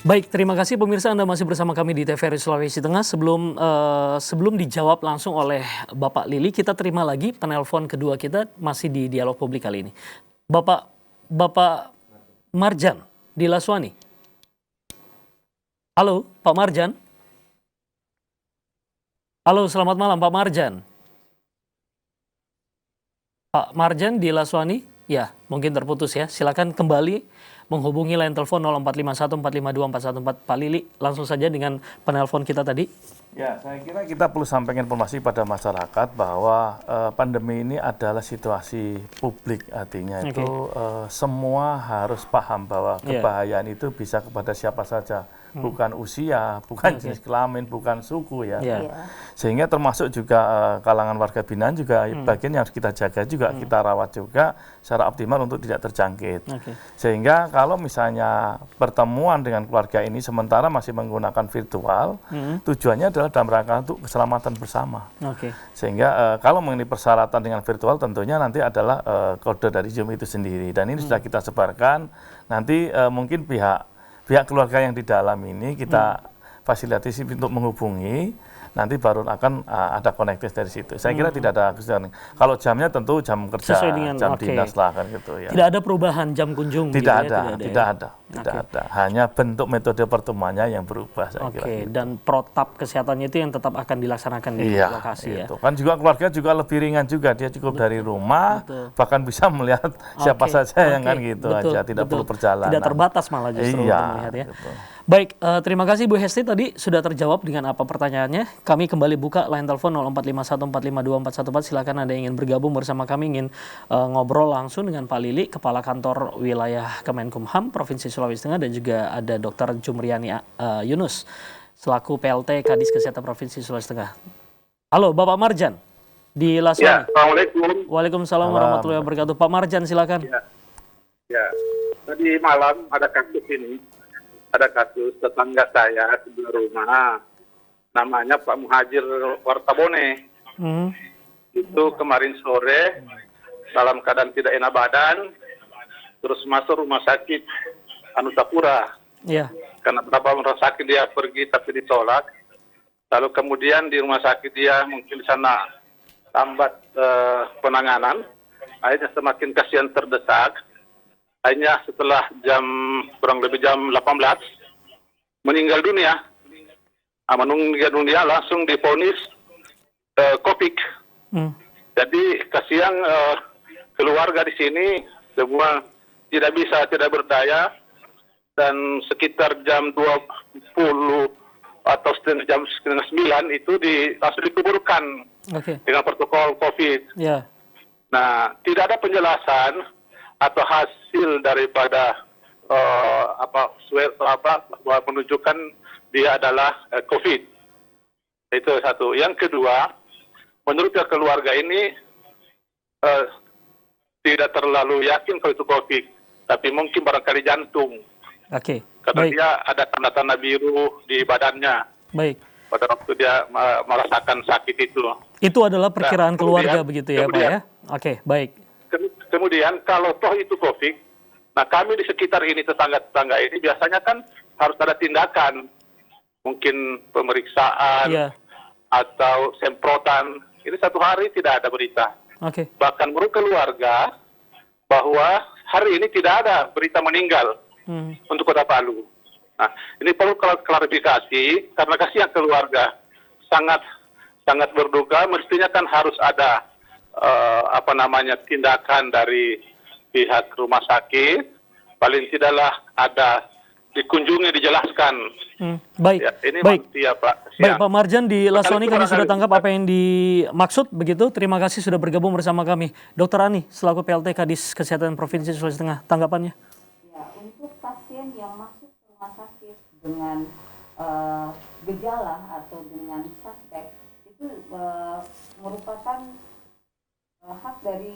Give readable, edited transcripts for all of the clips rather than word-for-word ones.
Baik, terima kasih pemirsa, Anda masih bersama kami di TVRI Sulawesi Tengah. Sebelum dijawab langsung oleh Bapak Lili, kita terima lagi penelpon kedua kita masih di dialog publik kali ini. Bapak Marjan di Laswani. Halo, Pak Marjan. Halo, selamat malam Pak Marjan. Pak Marjan di Laswani, ya mungkin terputus ya. Silakan kembali menghubungi line telepon 0451 452 414. Pak Lili, langsung saja dengan penelpon kita tadi. Ya, saya kira kita perlu sampaikan informasi pada masyarakat bahwa pandemi ini adalah situasi publik, artinya itu semua harus paham bahwa kebahayaan itu bisa kepada siapa saja, bukan usia, bukan jenis kelamin, bukan suku ya. Sehingga termasuk juga kalangan warga binaan juga bagian yang harus kita jaga juga, kita rawat juga secara optimal untuk tidak terjangkit. Sehingga kalau misalnya pertemuan dengan keluarga ini sementara masih menggunakan virtual, tujuannya adalah dalam rangka untuk keselamatan bersama. Sehingga kalau mengenai persyaratan dengan virtual tentunya nanti adalah kode dari Zoom itu sendiri. Dan ini sudah kita sebarkan, nanti mungkin pihak keluarga yang di dalam ini kita fasilitasi untuk menghubungi, nanti baru akan ada konektif dari situ. Saya kira tidak ada kesulitan. Kalau jamnya tentu jam kerja, jam dinas lah kan gitu ya. Tidak ada perubahan jam kunjung? Tidak ada. Hanya bentuk metode pertemuannya yang berubah. Saya kira gitu. Dan protap kesehatannya itu yang tetap akan dilaksanakan di lokasi ya. Kan juga keluarga juga lebih ringan juga, dia cukup dari rumah, bahkan bisa melihat siapa saja yang kan gitu aja, tidak perlu perjalanan. Tidak terbatas malah justru melihat ya. Baik, terima kasih Bu Hesti, tadi sudah terjawab dengan apa pertanyaannya. Kami kembali buka line telepon 0451 452 414. Silakan Anda ingin bergabung bersama kami, ingin ngobrol langsung dengan Pak Lili, Kepala Kantor Wilayah Kemenkumham Provinsi Sulawesi Tengah, dan juga ada Dr. Jumriani Yunus selaku PLT Kadis Kesehatan Provinsi Sulawesi Tengah. Halo, Bapak Marjan di Laswani. Ya, Assalamualaikum. Waalaikumsalam warahmatullahi wabarakatuh. Pak Marjan, silakan. Ya, tadi malam ada kasus ini. Ada kasus tetangga saya sebelah rumah, namanya Pak Muhajir Wartabone. Itu kemarin sore dalam keadaan tidak enak badan, terus masuk rumah sakit Anutapura. Karena beberapa rumah sakit dia pergi tapi ditolak. Lalu kemudian di rumah sakit dia mungkin di sana lambat penanganan, akhirnya semakin kasihan terdesak. Hanya setelah kurang lebih jam 18 meninggal dunia. Meninggal dunia langsung divonis COVID. Jadi kasihan keluarga di sini semua tidak berdaya, dan sekitar jam 20 atau jam setengah 9 itu langsung dikuburkan dengan protokol COVID. Nah, tidak ada penjelasan atau hasil daripada bahwa menunjukkan dia adalah COVID. Itu satu. Yang kedua, menurut keluarga ini tidak terlalu yakin kalau itu COVID, tapi mungkin barangkali jantung. Karena dia ada tanda-tanda biru di badannya. Pada waktu dia merasakan sakit itu. Itu adalah perkiraan keluarga begitu ya, Pak ya? Kemudian kalau toh itu COVID, nah kami di sekitar ini, tetangga-tetangga ini biasanya kan harus ada tindakan, mungkin pemeriksaan atau semprotan. Ini satu hari tidak ada berita. Bahkan menurut keluarga bahwa hari ini tidak ada berita meninggal untuk Kota Palu. Nah, ini perlu klarifikasi karena kasihan keluarga, sangat berduka. Mestinya kan harus ada tindakan dari pihak rumah sakit, paling tidaklah ada dikunjungi, dijelaskan. Baik, Pak. Baik, Pak Marjan di Laswani, kami sudah tangkap apa yang dimaksud begitu. Terima kasih sudah bergabung bersama kami. Dr. Ani, selaku PLT Kadis Kesehatan Provinsi Sulawesi Tengah, tanggapannya? Ya, untuk pasien yang masuk ke rumah sakit dengan gejala atau dengan suspek itu merupakan hak dari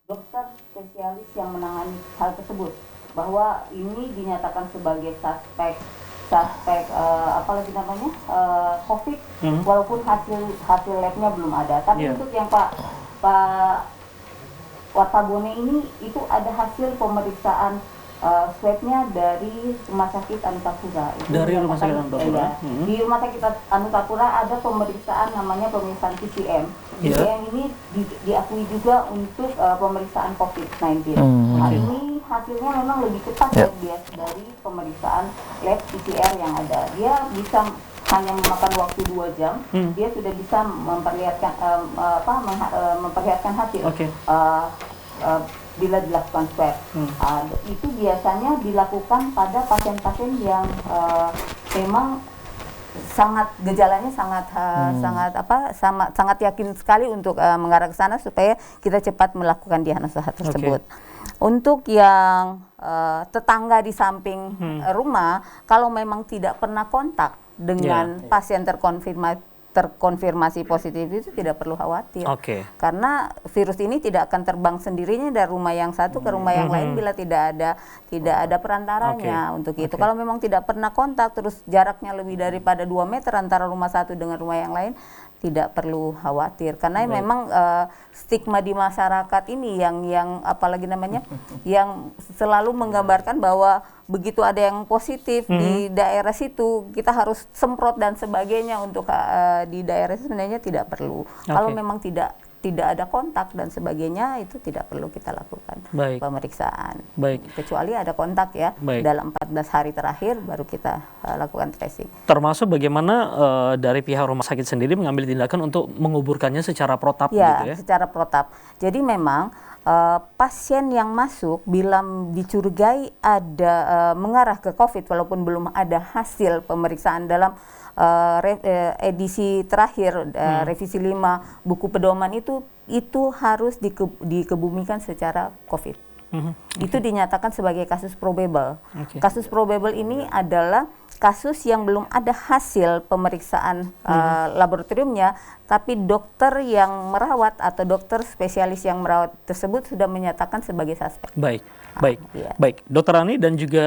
dokter spesialis yang menangani hal tersebut, bahwa ini dinyatakan sebagai suspek COVID, walaupun hasil labnya belum ada. Tapi untuk yang Pak Wartabone ini itu ada hasil pemeriksaan swabnya dari Rumah Sakit Anutapura. Dari Rumah Sakit Anutapura. Di Rumah Sakit Anutapura ada pemeriksaan namanya pemeriksaan PCM. PCM ini diakui juga untuk pemeriksaan COVID-19. Nah, ini hasilnya memang lebih cepat ya dari pemeriksaan lab PCR yang ada. Dia bisa hanya memakan waktu 2 jam, dia sudah bisa memperlihatkan memperlihatkan hasil. Bila dilakukan swab, itu biasanya dilakukan pada pasien-pasien yang memang gejalanya sangat yakin sekali untuk mengarah ke sana supaya kita cepat melakukan diagnosa tersebut. Untuk yang tetangga di samping rumah, kalau memang tidak pernah kontak dengan pasien terkonfirmasi positif itu tidak perlu khawatir. Karena virus ini tidak akan terbang sendirinya dari rumah yang satu ke rumah yang lain bila tidak ada perantaranya untuk itu. Kalau memang tidak pernah kontak terus jaraknya lebih daripada 2 meter antara rumah satu dengan rumah yang lain, tidak perlu khawatir karena memang stigma di masyarakat ini yang apalagi namanya yang selalu menggambarkan bahwa begitu ada yang positif di daerah situ kita harus semprot dan sebagainya untuk di daerah sebenarnya tidak perlu. Kalau memang tidak ada kontak dan sebagainya itu tidak perlu kita lakukan pemeriksaan. Kecuali ada kontak ya dalam 14 hari terakhir baru kita lakukan tracing. Termasuk bagaimana dari pihak rumah sakit sendiri mengambil tindakan untuk menguburkannya secara protap gitu ya? Secara protap. Jadi memang pasien yang masuk bila dicurigai ada mengarah ke COVID walaupun belum ada hasil pemeriksaan dalam edisi terakhir revisi 5 buku pedoman itu harus dikebumikan secara COVID. Itu dinyatakan sebagai kasus probable. Kasus probable ini adalah kasus yang belum ada hasil pemeriksaan laboratoriumnya, tapi dokter yang merawat atau dokter spesialis yang merawat tersebut sudah menyatakan sebagai suspek. Baik. Dokter Ani dan juga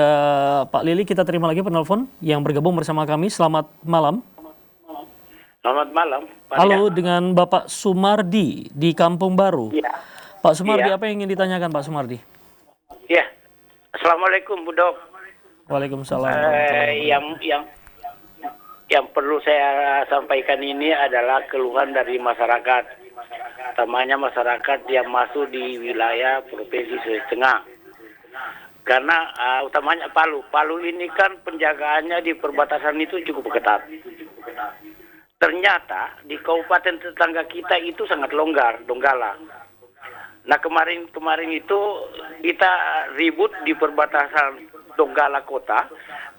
Pak Lili, kita terima lagi penelpon yang bergabung bersama kami. Selamat malam. Selamat malam. Halo, dengan Bapak Sumardi di Kampung Baru. Pak Sumardi, apa yang ingin ditanyakan Pak Sumardi? Assalamualaikum Bu Dok. Waalaikumsalam. Yang perlu saya sampaikan ini adalah keluhan dari masyarakat, utamanya masyarakat yang masuk di wilayah Provinsi Sulawesi Tengah. Karena utamanya Palu ini kan penjagaannya di perbatasan itu cukup ketat. Ternyata di kabupaten tetangga kita itu sangat longgar, Donggala. Nah kemarin itu kita ribut di perbatasan Donggala kota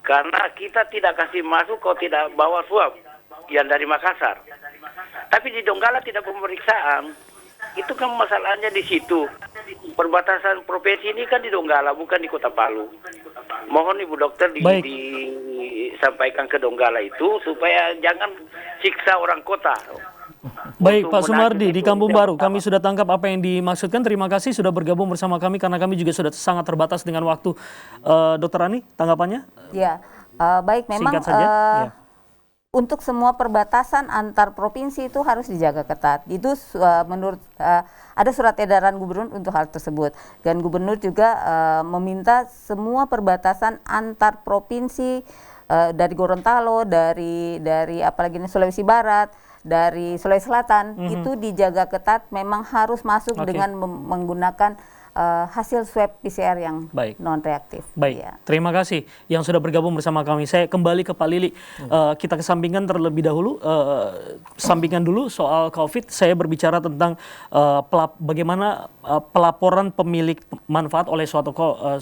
karena kita tidak kasih masuk kalau tidak bawa swab yang dari Makassar. Tapi di Donggala tidak pemeriksaan. Itu kan masalahnya di situ. Perbatasan provinsi ini kan di Donggala, bukan di Kota Palu. Mohon Ibu Dokter disampaikan ke Donggala itu supaya jangan siksa orang kota. Baik Pak Sumardi di Kampung Baru, kami sudah tangkap apa yang dimaksudkan. Terima kasih sudah bergabung bersama kami karena kami juga sudah sangat terbatas dengan waktu. Dokter Ani, tanggapannya? Baik, memang singkat saja. untuk semua perbatasan antar provinsi itu harus dijaga ketat. Itu menurut ada surat edaran gubernur untuk hal tersebut. Dan gubernur juga meminta semua perbatasan antar provinsi dari Gorontalo, dari apalagi Sulawesi Barat, dari Sulawesi Selatan itu dijaga ketat. Memang harus masuk dengan menggunakan hasil swab PCR yang non reaktif. Terima kasih yang sudah bergabung bersama kami. Saya kembali ke Pak Lili. Kita kesampingkan terlebih dahulu, sampingkan dulu soal COVID. Saya berbicara tentang bagaimana pelaporan pemilik manfaat oleh suatu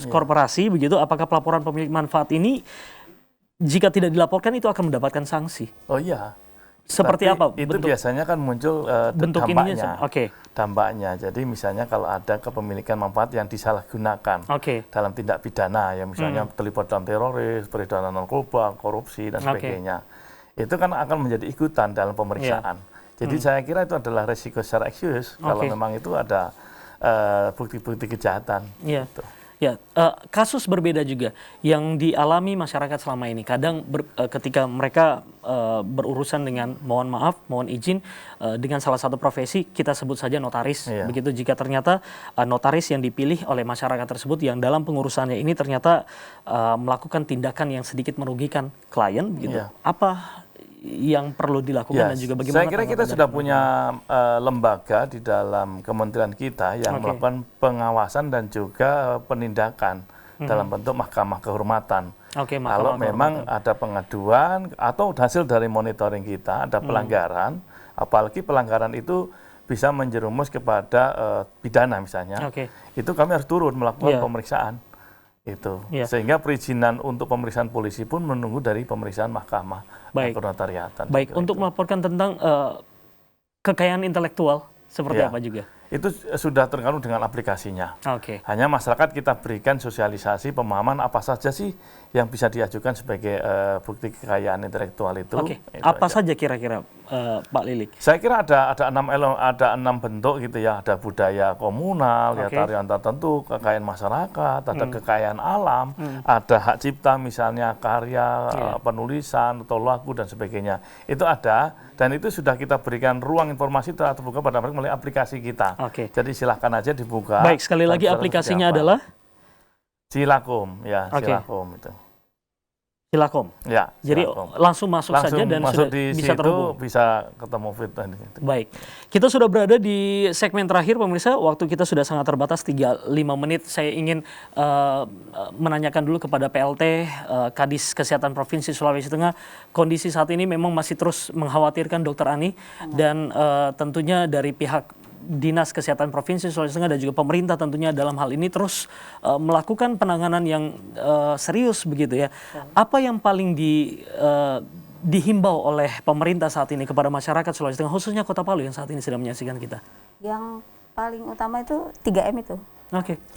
korporasi, begitu. Apakah pelaporan pemilik manfaat ini jika tidak dilaporkan itu akan mendapatkan sanksi? Oh iya. Seperti apa? Itu biasanya kan muncul bentuk dampaknya. Dampaknya. Jadi misalnya kalau ada kepemilikan manfaat yang disalahgunakan dalam tindak pidana, ya misalnya terlibat dalam teroris, peredaran narkoba, korupsi dan sebagainya, itu kan akan menjadi ikutan dalam pemeriksaan. Jadi saya kira itu adalah resiko secara excuse kalau memang itu ada bukti-bukti kejahatan. Gitu. Ya, kasus berbeda juga yang dialami masyarakat selama ini. Kadang ketika mereka berurusan dengan, mohon izin, dengan salah satu profesi, kita sebut saja notaris. Begitu jika ternyata notaris yang dipilih oleh masyarakat tersebut yang dalam pengurusannya ini ternyata melakukan tindakan yang sedikit merugikan klien, begitu. Apa yang perlu dilakukan dan juga bagaimana? Saya kira kita sudah punya lembaga di dalam kementerian kita yang melakukan pengawasan dan juga penindakan dalam bentuk mahkamah kehormatan. Kalau memang ada pengaduan atau hasil dari monitoring kita ada pelanggaran, apalagi pelanggaran itu bisa menjerumus kepada pidana misalnya, itu kami harus turun melakukan pemeriksaan. Itu sehingga perizinan untuk pemeriksaan polisi pun menunggu dari pemeriksaan mahkamah penotariatan. Baik, untuk melaporkan tentang kekayaan intelektual seperti apa juga? Itu sudah tergabung dengan aplikasinya. Hanya masyarakat kita berikan sosialisasi pemahaman apa saja sih yang bisa diajukan sebagai bukti kekayaan intelektual itu. Apa saja kira-kira, Pak Lilik? Saya kira ada 6 bentuk gitu ya. Ada budaya komunal, ya tarian tertentu, kekayaan masyarakat, ada kekayaan alam, ada hak cipta misalnya karya, penulisan atau lagu dan sebagainya. Itu ada dan itu sudah kita berikan ruang informasi terbuka pada mereka melalui aplikasi kita. Jadi silahkan aja dibuka. Baik, sekali lagi aplikasinya adalah Silakom, ya, Silakom itu. Silakom. Ya. Jadi langsung masuk saja dan masuk sudah di bisa terhubung. Bisa ketemu fit. Baik, kita sudah berada di segmen terakhir pemirsa. Waktu kita sudah sangat terbatas, 35 menit. Saya ingin menanyakan dulu kepada PLT Kadis Kesehatan Provinsi Sulawesi Tengah. Kondisi saat ini memang masih terus mengkhawatirkan Dr. Ani dan tentunya dari pihak Dinas Kesehatan Provinsi Sulawesi Tengah dan juga pemerintah tentunya dalam hal ini terus melakukan penanganan yang serius begitu ya. Apa yang paling dihimbau oleh pemerintah saat ini kepada masyarakat Sulawesi Tengah, khususnya Kota Palu yang saat ini sedang menyaksikan kita? Yang paling utama itu 3M itu.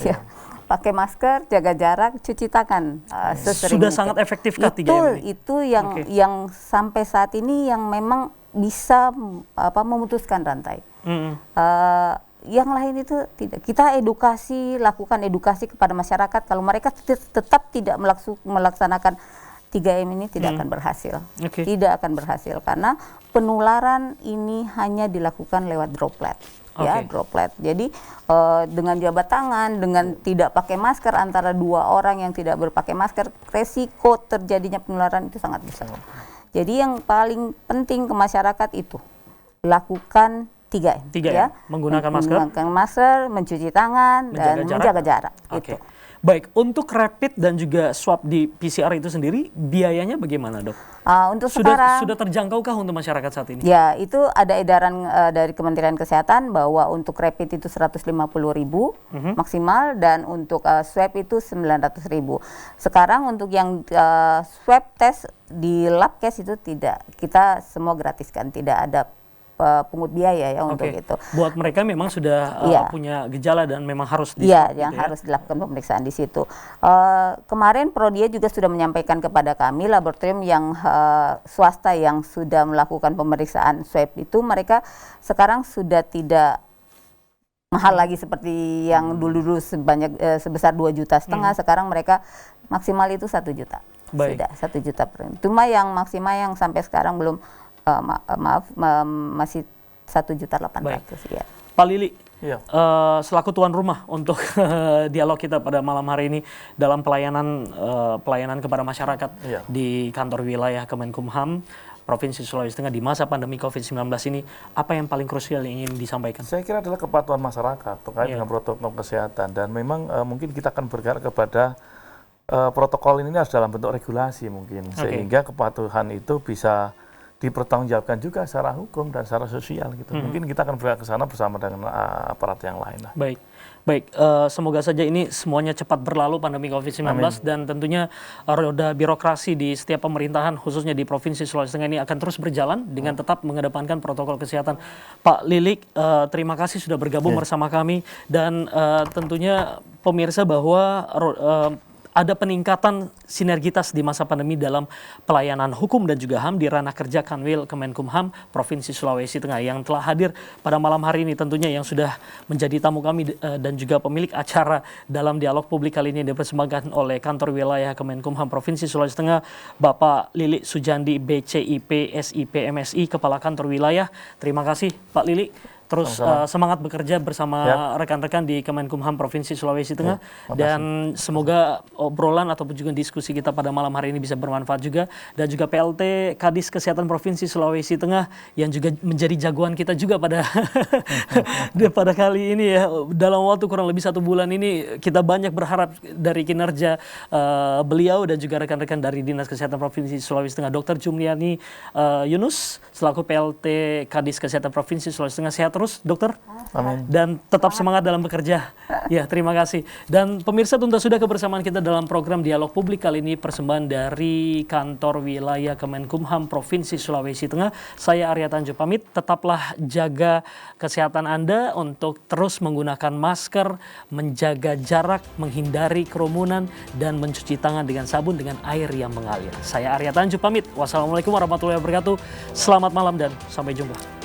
Ya. Pakai masker, jaga jarak, cuci tangan. Sudah sangat efektifkah 3M ini? Itu yang sampai saat ini yang memang bisa memutuskan rantai. Yang lain itu tidak. Kita lakukan edukasi kepada masyarakat. Kalau mereka tetap tidak melaksanakan 3M ini tidak akan berhasil. Tidak akan berhasil karena penularan ini hanya dilakukan lewat droplet. Droplet. Jadi dengan jabat tangan, dengan tidak pakai masker antara 2 orang yang tidak berpakai masker, resiko terjadinya penularan itu sangat besar. Jadi yang paling penting ke masyarakat itu lakukan 3M ya. Menggunakan masker, mencuci tangan, dan menjaga jarak. Itu. Baik, untuk rapid dan juga swab di PCR itu sendiri biayanya bagaimana, Dok? Untuk sekarang sudah terjangkaukah untuk masyarakat saat ini? Ya, itu ada edaran dari Kementerian Kesehatan bahwa untuk rapid itu 150.000 maksimal dan untuk swab itu 900.000. Sekarang untuk yang swab test di Labkes itu tidak, kita semua gratiskan, tidak ada pungut biaya ya untuk itu. Buat mereka memang sudah punya gejala dan memang harus harus dilakukan pemeriksaan di situ. Kemarin Prodia juga sudah menyampaikan kepada kami laboratorium yang swasta yang sudah melakukan pemeriksaan swab itu mereka sekarang sudah tidak mahal lagi seperti yang dulu sebesar 2,5 juta. Sekarang mereka maksimal itu 1 juta. Sudah 1 juta per. Cuma yang maksimal yang sampai sekarang belum masih 1.800.000 ya. Pak Lili, selaku tuan rumah untuk dialog kita pada malam hari ini dalam pelayanan kepada masyarakat di kantor wilayah Kemenkumham Provinsi Sulawesi Tengah di masa pandemi COVID-19 ini, apa yang paling krusial yang ingin disampaikan? Saya kira adalah kepatuhan masyarakat terkait dengan protokol kesehatan dan memang mungkin kita akan bergerak kepada protokol ini harus dalam bentuk regulasi mungkin sehingga kepatuhan itu bisa dipertanggungjawabkan juga secara hukum dan secara sosial gitu. Mungkin kita akan bergerak ke sana bersama dengan aparat yang lain lah. Baik. Semoga saja ini semuanya cepat berlalu pandemi COVID-19 dan tentunya roda birokrasi di setiap pemerintahan khususnya di Provinsi Sulawesi Tengah ini akan terus berjalan dengan tetap mengedepankan protokol kesehatan. Pak Lilik, terima kasih sudah bergabung bersama kami dan tentunya pemirsa bahwa ada peningkatan sinergitas di masa pandemi dalam pelayanan hukum dan juga HAM di ranah kerja Kanwil Kemenkumham Provinsi Sulawesi Tengah yang telah hadir pada malam hari ini tentunya, yang sudah menjadi tamu kami dan juga pemilik acara dalam dialog publik kali ini yang dipersembahkan oleh Kantor Wilayah Kemenkumham Provinsi Sulawesi Tengah, Bapak Lili Sujandi BCIP SIP MSI, Kepala Kantor Wilayah. Terima kasih Pak Lili. Terus semangat bekerja bersama rekan-rekan di Kemenkumham Provinsi Sulawesi Tengah, dan semoga obrolan ataupun juga diskusi kita pada malam hari ini bisa bermanfaat juga, dan juga PLT Kadis Kesehatan Provinsi Sulawesi Tengah yang juga menjadi jagoan kita juga pada pada kali ini ya. Dalam waktu kurang lebih 1 bulan ini kita banyak berharap dari kinerja beliau dan juga rekan-rekan dari Dinas Kesehatan Provinsi Sulawesi Tengah. Dr. Jumliani Yunus selaku PLT Kadis Kesehatan Provinsi Sulawesi Tengah, sehat terus dokter. Amin. Dan tetap semangat dalam bekerja. Ya, terima kasih. Dan pemirsa, tunda sudah kebersamaan kita dalam program Dialog Publik kali ini, persembahan dari Kantor Wilayah Kemenkumham Provinsi Sulawesi Tengah. Saya Arya Tanjung pamit. Tetaplah jaga kesehatan Anda untuk terus menggunakan masker, menjaga jarak, menghindari kerumunan, dan mencuci tangan dengan sabun dengan air yang mengalir. Saya Arya Tanjung pamit. Wassalamualaikum warahmatullahi wabarakatuh. Selamat malam dan sampai jumpa.